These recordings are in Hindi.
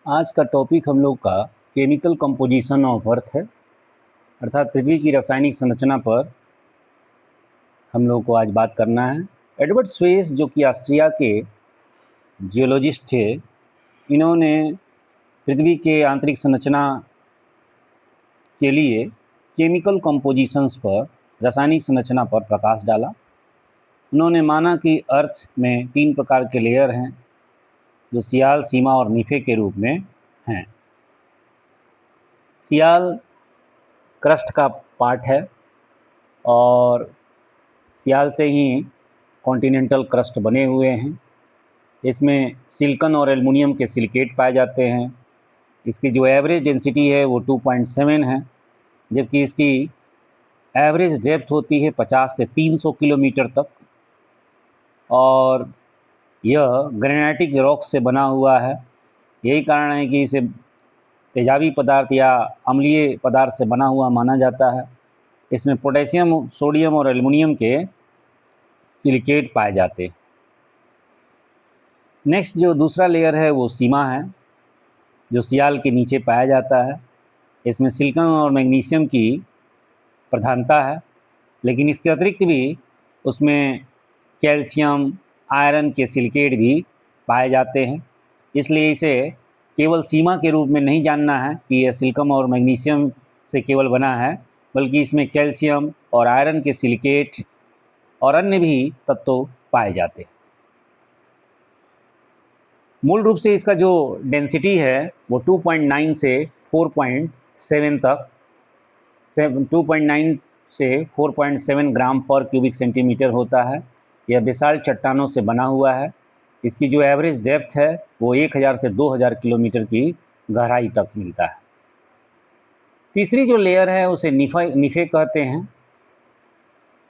आज का टॉपिक हम लोग का केमिकल कंपोजिशन ऑफ अर्थ है, अर्थात पृथ्वी की रासायनिक संरचना पर हम लोग को आज बात करना है। एडवर्ड स्वेस जो कि ऑस्ट्रिया के जियोलॉजिस्ट थे, इन्होंने पृथ्वी के आंतरिक संरचना के लिए केमिकल कंपोजिशंस पर, रासायनिक संरचना पर प्रकाश डाला। उन्होंने माना कि अर्थ में 3 प्रकार के लेयर हैं जो सियाल, सीमा और निफे के रूप में हैं। सियाल क्रस्ट का पार्ट है और सियाल से ही कॉन्टिनेंटल क्रस्ट बने हुए हैं। इसमें सिलिकॉन और एल्युमिनियम के सिलिकेट पाए जाते हैं। इसकी जो एवरेज डेंसिटी है वो 2.7 है, जबकि इसकी एवरेज डेप्थ होती है 50 से 300 किलोमीटर तक। और यह ग्रेनाइटिक रॉक से बना हुआ है। यही कारण है कि इसे तेजाबी पदार्थ या अम्लीय पदार्थ से बना हुआ माना जाता है। इसमें पोटेशियम, सोडियम और एल्युमिनियम के सिलिकेट पाए जाते हैं। नेक्स्ट जो दूसरा लेयर है वो सीमा है, जो सियाल के नीचे पाया जाता है। इसमें सिलिकॉन और मैग्नीशियम की प्रधानता है, लेकिन इसके अतिरिक्त भी उसमें कैल्शियम, आयरन के सिलिकेट भी पाए जाते हैं। इसलिए इसे केवल सीमा के रूप में नहीं जानना है कि यह सिलिकॉन और मैग्नीशियम से केवल बना है, बल्कि इसमें कैल्शियम और आयरन के सिलिकेट और अन्य भी तत्व पाए जाते हैं। मूल रूप से इसका जो डेंसिटी है वो 2.9 से 4.7 तक 2.9 से 4.7 ग्राम पर क्यूबिक सेंटीमीटर होता है। यह बेसाल्ट चट्टानों से बना हुआ है। इसकी जो एवरेज डेप्थ है वो 1000 से 2000 किलोमीटर की गहराई तक मिलता है। तीसरी जो लेयर है उसे निफे कहते हैं।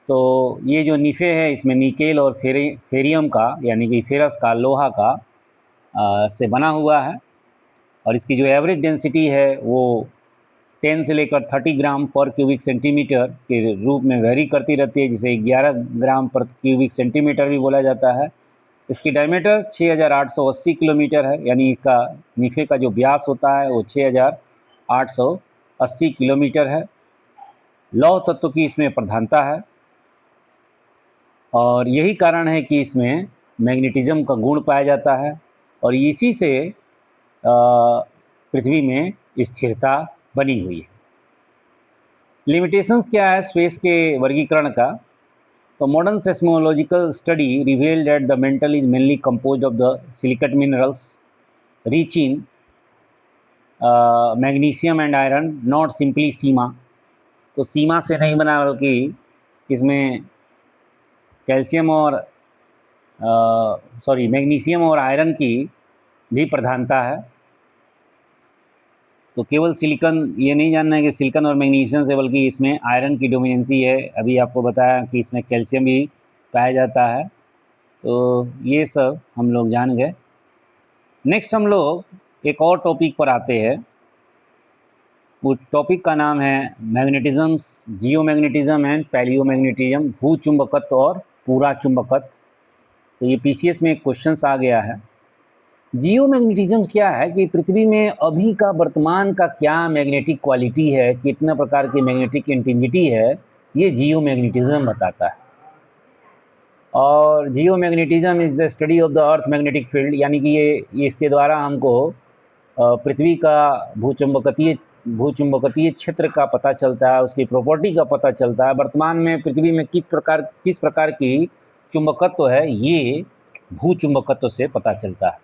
तो ये जो निफे है, इसमें निकेल और फेरियम का, यानी कि फेरस का, लोहा का से बना हुआ है। और इसकी जो एवरेज डेंसिटी है वो 10 से लेकर 30 ग्राम पर क्यूबिक सेंटीमीटर के रूप में वेरी करती रहती है, जिसे 11 ग्राम पर क्यूबिक सेंटीमीटर भी बोला जाता है। इसकी डायमीटर 6880 किलोमीटर है, यानी इसका निफे का जो व्यास होता है वो 6880 किलोमीटर है। लौह तत्व की इसमें प्रधानता है और यही कारण है कि इसमें मैग्नेटिज्म का गुण पाया जाता है और इसी से पृथ्वी में स्थिरता बनी हुई है। लिमिटेशंस क्या है स्पेस के वर्गीकरण का? तो modern seismological study revealed that the mantle is mainly composed of the silicate minerals rich in magnesium and iron, not simply sima. तो सीमा से नहीं बना, बल्कि इसमें कैल्शियम और मैग्नीशियम और आयरन की भी प्रधानता है। तो केवल सिलिकॉन ये नहीं जानना है कि सिलिकॉन और मैग्नीशियम से, बल्कि इसमें आयरन की डोमिनेंसी है। अभी आपको बताया कि इसमें कैल्शियम भी पाया जाता है। तो ये सब हम लोग जान गए। नेक्स्ट हम लोग एक और टॉपिक पर आते हैं। उस टॉपिक का नाम है मैग्नेटिज्म्स, जियोमैग्नेटिज्म एंड पैलियोमैग्नेटिज्म, भूचुंबकत्व और पूरा चुंबकत्व। तो ये पीसीएस में एक क्वेश्चन आ गया है। जियोमैग्नेटिज्म क्या है कि पृथ्वी में अभी का वर्तमान का क्या मैग्नेटिक क्वालिटी है, कितना प्रकार की मैग्नेटिक इंटेंसिटी है, ये जियोमैग्नेटिज्म बताता है। और geomagnetism is the study of the earth magnetic field, यानी कि ये इसके द्वारा हमको पृथ्वी का भूचुंबकतीय क्षेत्र का पता चलता है, उसकी प्रॉपर्टी का पता चलता है। वर्तमान में पृथ्वी में किस प्रकार की चुंबकत्व है, ये भूचुंबकत्व से पता चलता है।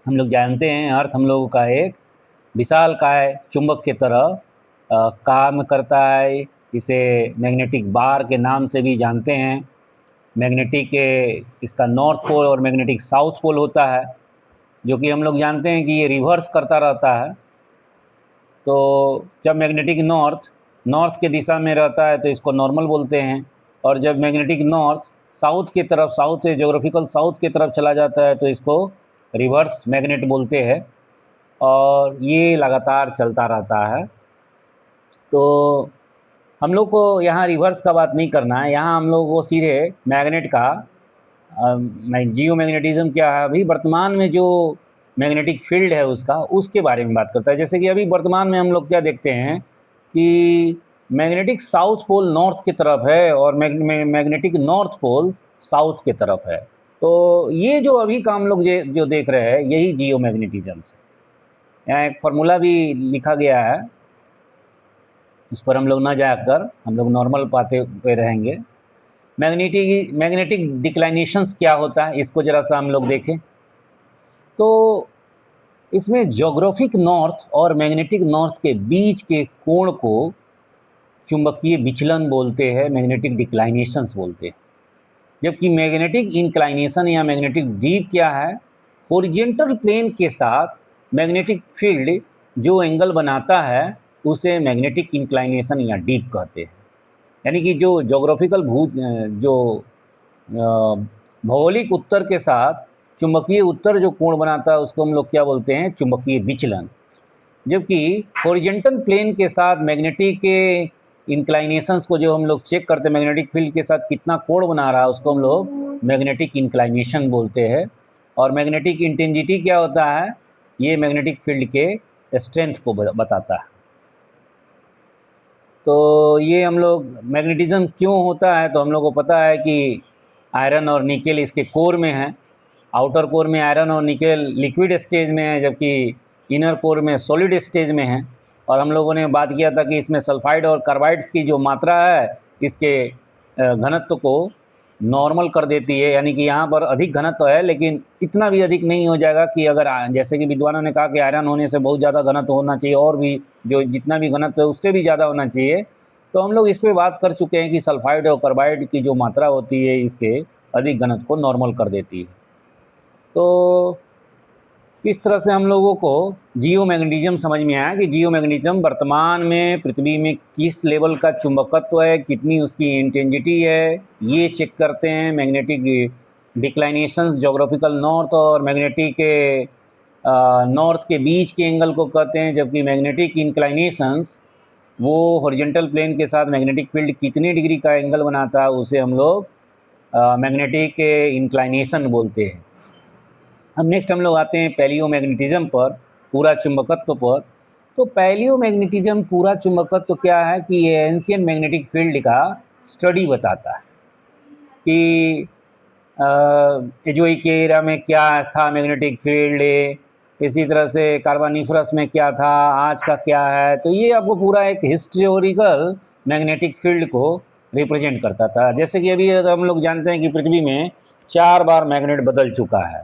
हम लोग जानते हैं अर्थ हम लोगों का एक विशालकाय चुंबक के तरह काम करता है। इसे मैग्नेटिक बार के नाम से भी जानते हैं। मैग्नेटिक इसका नॉर्थ पोल और मैग्नेटिक साउथ पोल होता है, जो कि हम लोग जानते हैं कि ये रिवर्स करता रहता है। तो जब मैग्नेटिक नॉर्थ के दिशा में रहता है तो इसको नॉर्मल बोलते हैं, और जब मैग्नेटिक नॉर्थ साउथ की तरफ, जोग्राफिकल साउथ की तरफ चला जाता है तो इसको रिवर्स मैग्नेट बोलते हैं। और ये लगातार चलता रहता है। तो हम लोग को यहाँ रिवर्स का बात नहीं करना है, यहाँ हम लोग को सीधे मैग्नेट का जियोमैग्नेटिज्म क्या है, अभी वर्तमान में जो मैग्नेटिक फील्ड है उसका, उसके बारे में बात करता है। जैसे कि अभी वर्तमान में हम लोग क्या देखते हैं कि मैग्नेटिक साउथ पोल नॉर्थ की तरफ है और मैग्नेटिक नॉर्थ पोल साउथ की तरफ है। तो ये जो अभी का हम लोग जो देख रहे हैं यही जियो मैग्नेटिज्म है। यहाँ एक फार्मूला भी लिखा गया है, इस पर हम लोग ना जाकर हम लोग नॉर्मल पाते पे रहेंगे। मैग्नेटिक डिक्लाइनेशंस क्या होता है इसको ज़रा सा हम लोग देखें। तो इसमें ज्योग्राफिक नॉर्थ और मैग्नेटिक नॉर्थ के बीच के कोण को चुंबकीय विचलन बोलते हैं, मैग्नेटिक डिक्लाइनेशंस बोलते हैं। जबकि मैग्नेटिक इंक्लाइनेशन या मैग्नेटिक डीप क्या है, हॉरिजॉन्टल प्लेन के साथ मैग्नेटिक फील्ड जो एंगल बनाता है उसे मैग्नेटिक इंक्लाइनेशन या डीप कहते हैं। यानी कि जो जोग्राफिकल जो भौगोलिक उत्तर के साथ चुंबकीय उत्तर जो कोण बनाता है उसको हम लोग क्या बोलते हैं, चुंबकीय विचलन। जबकि हॉरिजॉन्टल प्लेन के साथ मैग्नेटिक के इंक्लाइनेशंस को जो हम लोग चेक करते हैं, मैग्नेटिक फील्ड के साथ कितना कोण बना रहा है उसको हम लोग मैग्नेटिक इंक्लाइनेशन बोलते हैं। और मैग्नेटिक इंटेंसिटी क्या होता है, ये मैग्नेटिक फील्ड के स्ट्रेंथ को बताता है। तो ये हम लोग मैग्नेटिज्म क्यों होता है, तो हम लोग को पता है कि आयरन और निकेल इसके कोर में है। आउटर कोर में आयरन और निकेल लिक्विड स्टेज में है, जबकि इनर कोर में सॉलिड स्टेज में है। और हम लोगों ने बात किया था कि इसमें सल्फाइड और कार्बाइड्स की जो मात्रा है इसके घनत्व को नॉर्मल कर देती है। यानी कि यहाँ पर अधिक घनत्व है लेकिन इतना भी अधिक नहीं हो जाएगा कि अगर जैसे कि विद्वानों ने कहा कि आयरन होने से बहुत ज़्यादा घनत्व होना चाहिए और भी जो जितना भी घनत्व है उससे भी ज़्यादा होना चाहिए। तो हम लोग इस पर बात कर चुके हैं कि सल्फाइड और कार्बाइड की जो मात्रा होती है इसके अधिक घनत्व को नॉर्मल कर देती है। तो इस तरह से हम लोगों को जियो मैग्नेटिज्म समझ में आया कि जियो मैग्नेटिज्म वर्तमान में पृथ्वी में किस लेवल का चुंबकत्व है, कितनी उसकी इंटेंसिटी है, ये चेक करते हैं। मैग्नेटिक डिक्लाइनेशंस ज्योग्राफिकल नॉर्थ और मैग्नेटिक नॉर्थ के बीच के एंगल को कहते हैं। जबकि मैग्नेटिक इंक्लाइनेशंस वो हॉरिजॉन्टल प्लेन के साथ मैग्नेटिक फील्ड कितने डिग्री का एंगल बनाता है उसे हम लोग मैग्नेटिक इंक्लाइनेशन बोलते हैं। अब नेक्स्ट हम लोग आते हैं पैलियोमैग्नेटिज्म पर, पूरा चुंबकत्व पर। तो पैलियोमैग्नेटिज्म पूरा चुंबकत्व क्या है कि ये एंशियंट मैग्नेटिक फील्ड का स्टडी बताता है कि एजोइक के एरा में क्या था मैग्नेटिक फील्ड, इसी तरह से कार्बोनिफरस में क्या था, आज का क्या है। तो ये आपको पूरा एक हिस्टोरिकल मैग्नेटिक फील्ड को रिप्रेजेंट करता था। जैसे कि अभी हम लोग जानते हैं कि पृथ्वी में 4 बार मैग्नेट बदल चुका है।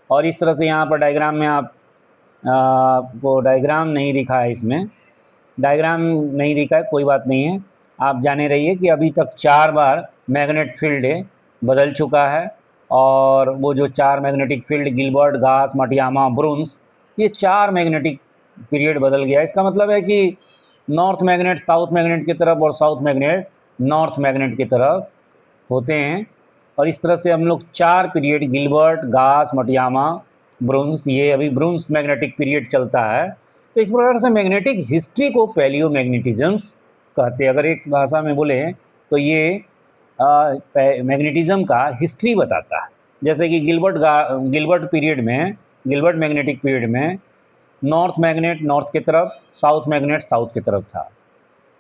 और इस तरह से यहाँ पर डायग्राम में आपको डायग्राम नहीं दिखा है, इसमें डायग्राम नहीं दिखा है, कोई बात नहीं है, आप जाने रहिए कि अभी तक 4 बार मैग्नेट फील्ड बदल चुका है। और वो जो 4 मैग्नेटिक फील्ड गिलबर्ट, गास, माटियामा, ब्रुन्स, ये 4 मैग्नेटिक पीरियड बदल गया। इसका मतलब है कि नॉर्थ मैग्नेट साउथ मैग्नेट की तरफ और साउथ मैग्नेट नॉर्थ मैग्नेट की तरफ होते हैं। और इस तरह से हम लोग 4 पीरियड गिलबर्ट, गास, माटियामा, ब्रुन्स, ये अभी ब्रुन्स मैग्नेटिक पीरियड चलता है। तो इस प्रकार से मैग्नेटिक हिस्ट्री को पैलियोमैग्नेटिज्म्स कहते हैं। अगर एक भाषा में बोले तो ये मैग्नेटिज्म का हिस्ट्री बताता है। जैसे कि गिलबर्ट पीरियड में, गिलबर्ट मैग्नेटिक पीरियड में नॉर्थ मैग्नेट नॉर्थ की तरफ, साउथ मैग्नेट साउथ की तरफ था।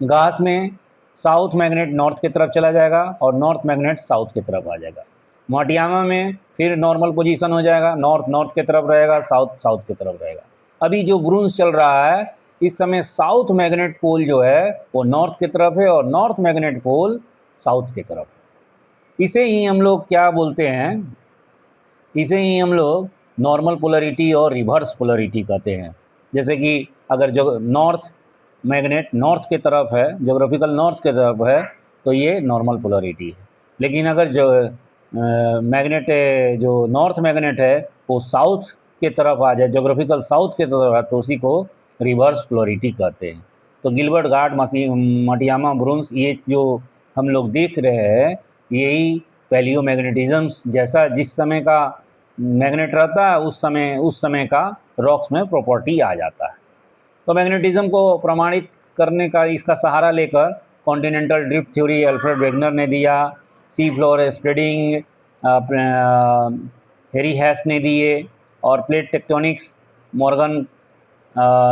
गास में साउथ मैग्नेट नॉर्थ की तरफ चला जाएगा और नॉर्थ मैग्नेट साउथ की तरफ आ जाएगा। माटियामा में फिर नॉर्मल पोजीशन हो जाएगा, नॉर्थ नॉर्थ की तरफ रहेगा, साउथ साउथ की तरफ रहेगा। अभी जो ब्रुन्स चल रहा है इस समय साउथ मैग्नेट पोल जो है वो नॉर्थ की तरफ है और नॉर्थ मैग्नेट पोल साउथ की तरफ है। इसे ही हम लोग क्या बोलते हैं, इसे ही हम लोग नॉर्मल पोलरिटी और रिवर्स पोलरिटी कहते हैं। जैसे कि अगर जो नॉर्थ मैग्नेट नॉर्थ की तरफ है, जोग्राफिकल नॉर्थ की तरफ है, तो ये नॉर्मल पोलरिटी है। लेकिन अगर जो मैग्नेट जो नॉर्थ मैग्नेट है वो साउथ की तरफ आ जाए, जोग्राफिकल साउथ की तरफ है, तो उसी को रिवर्स पोलरिटी कहते हैं। तो गिलबर्ट, गार्ड, माटियामा, ब्रुन्स, ये जो हम लोग देख रहे हैं यही पैलियोमैग्नेटिज्म्स जैसा जिस समय का मैग्नेट रहता है उस समय का रॉक्स में प्रॉपर्टी आ जाता है। तो मैग्नेटिज्म को प्रमाणित करने का इसका सहारा लेकर continental drift theory Alfred Wegener ने दिया, sea floor spreading Harry Hess ने दिए, और प्लेट टेक्टोनिक्स मॉर्गन,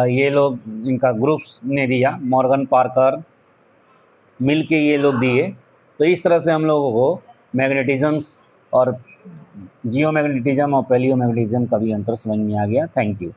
ये लोग इनका ग्रुप्स ने दिया, मॉर्गन पार्कर मिल के ये लोग दिए। तो इस तरह से हम लोगों को मैग्नेटिज़म्स और जियोमैग्नेटिज़्म और पैलियोमैग्नेटिज़्म का भी अंतर समझ में आ गया। Thank you.